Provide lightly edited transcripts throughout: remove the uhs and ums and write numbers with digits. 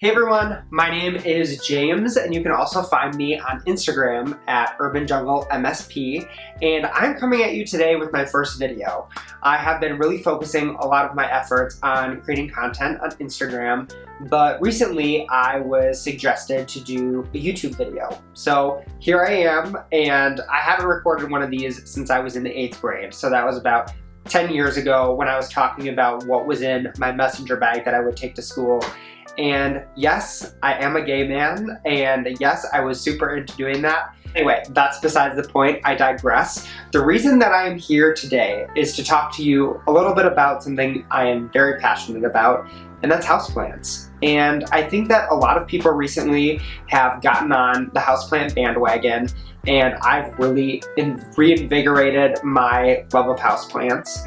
Hey everyone, my name is James and you can also find me on Instagram at UrbanJungleMSP, and I'm coming at you today with my first video. I have been really focusing a lot of my efforts on creating content on Instagram, but recently I was suggested to do a YouTube video. So here I am, and I haven't recorded one of these since I was in the 8th grade, so that was about 10 years ago when I was talking about what was in my messenger bag that I would take to school. And yes, I am a gay man, and yes, I was super into doing that. Anyway, that's besides the point, I digress. The reason that I am here today is to talk to you a little bit about something I am very passionate about, and that's houseplants. And I think that a lot of people recently have gotten on the houseplant bandwagon, and I've really reinvigorated my love of houseplants.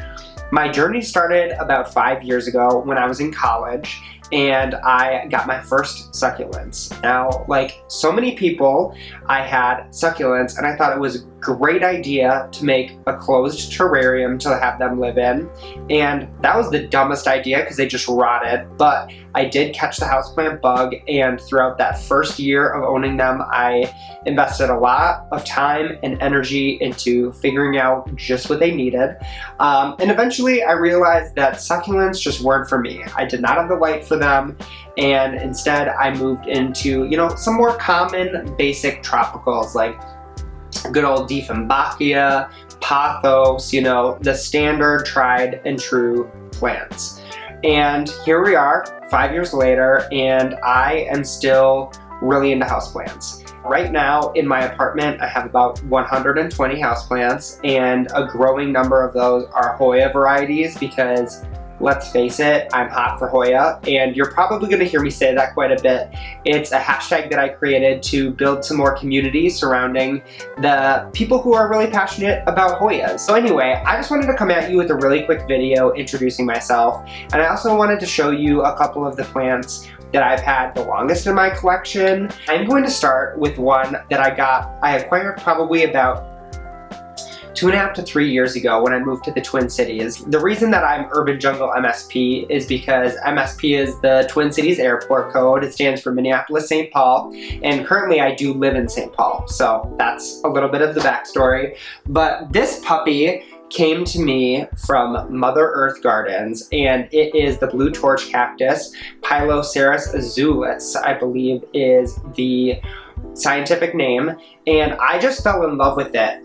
My journey started about 5 years ago when I was in college, and I got my first succulents. Now, like so many people, I had succulents and I thought it was a great idea to make a closed terrarium to have them live in. And that was the dumbest idea because they just rotted, but I did catch the houseplant bug, and throughout that first year of owning them, I invested a lot of time and energy into figuring out just what they needed. And eventually I realized that succulents just weren't for me. I did not have the light for them, and instead I moved into, some more common basic tropicals like good old Dieffenbachia, pothos, the standard tried and true plants. And here we are 5 years later, and I am still really into houseplants. Right now in my apartment, I have about 120 houseplants, and a growing number of those are Hoya varieties because, let's face it, I'm hot for Hoya, and you're probably going to hear me say that quite a bit. It's a hashtag that I created to build some more community surrounding the people who are really passionate about Hoyas. So anyway, I just wanted to come at you with a really quick video introducing myself, and I also wanted to show you a couple of the plants that I've had the longest in my collection. I'm going to start with one that I acquired probably about 2.5 to 3 years ago when I moved to the Twin Cities. The reason that I'm Urban Jungle MSP is because MSP is the Twin Cities airport code. It stands for Minneapolis-St. Paul, and currently I do live in St. Paul, so that's a little bit of the backstory. But this puppy came to me from Mother Earth Gardens, and it is the blue torch cactus. Pilocerus azulus, I believe, is the scientific name, and I just fell in love with it.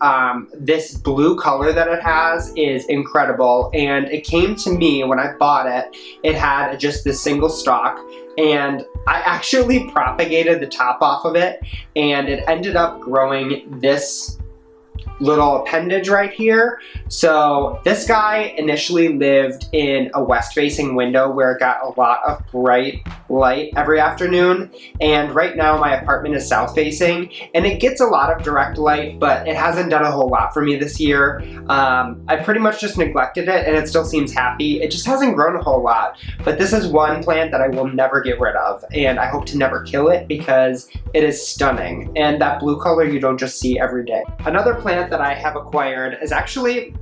This blue color that it has is incredible, and it came to me when I bought it. It had just this single stalk, and I actually propagated the top off of it, and it ended up growing this little appendage right here. So this guy initially lived in a west-facing window where it got a lot of bright light every afternoon, and right now my apartment is south-facing and it gets a lot of direct light, but it hasn't done a whole lot for me this year. I pretty much just neglected it, and it still seems happy. It just hasn't grown a whole lot, but this is one plant that I will never get rid of, and I hope to never kill it because it is stunning, and that blue color you don't just see every day. Another plant that I have acquired is actually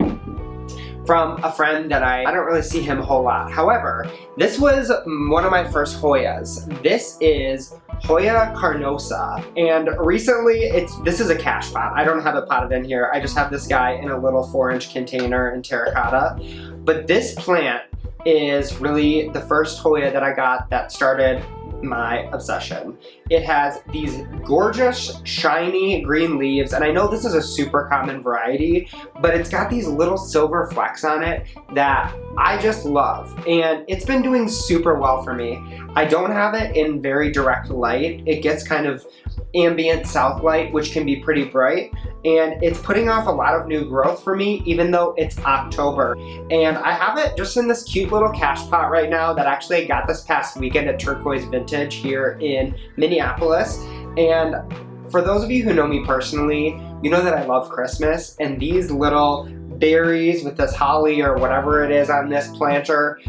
from a friend that I don't really see him a whole lot. However, this was one of my first Hoyas. This is Hoya carnosa, and recently this is a cash pot. I don't have it potted in here. I just have this guy in a little 4-inch container in terracotta. But this plant is really the first Hoya that I got that started my obsession. It has these gorgeous shiny green leaves, and I know this is a super common variety, but it's got these little silver flecks on it that I just love, and it's been doing super well for me. I don't have it in very direct light. It gets kind of ambient south light, which can be pretty bright, and it's putting off a lot of new growth for me even though it's October. And I have it just in this cute little cash pot right now that actually I got this past weekend at Turquoise Vintage here in Minneapolis. And for those of you who know me personally, you know that I love Christmas, and these little berries with this holly or whatever it is on this planter,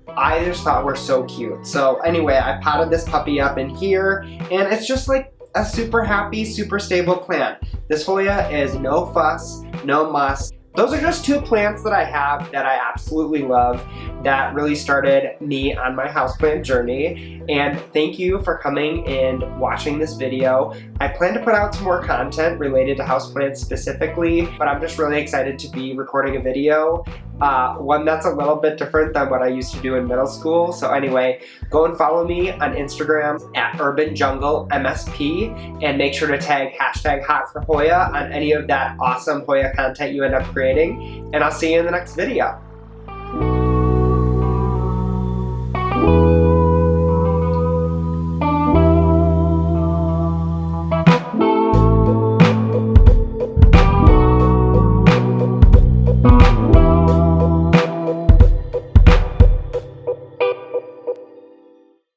I just thought were so cute. So anyway, I potted this puppy up in here, and it's just like a super happy, super stable plant. This Hoya is no fuss, no muss. those are just two plants that I have that I absolutely love that really started me on my houseplant journey. And thank you for coming and watching this video. I plan to put out some more content related to houseplants specifically, but I'm just really excited to be recording a video. One that's a little bit different than what I used to do in middle school. So anyway, go and follow me on Instagram at UrbanJungleMSP and make sure to tag hashtag hot for Hoya on any of that awesome Hoya content you end up creating. And I'll see you in the next video.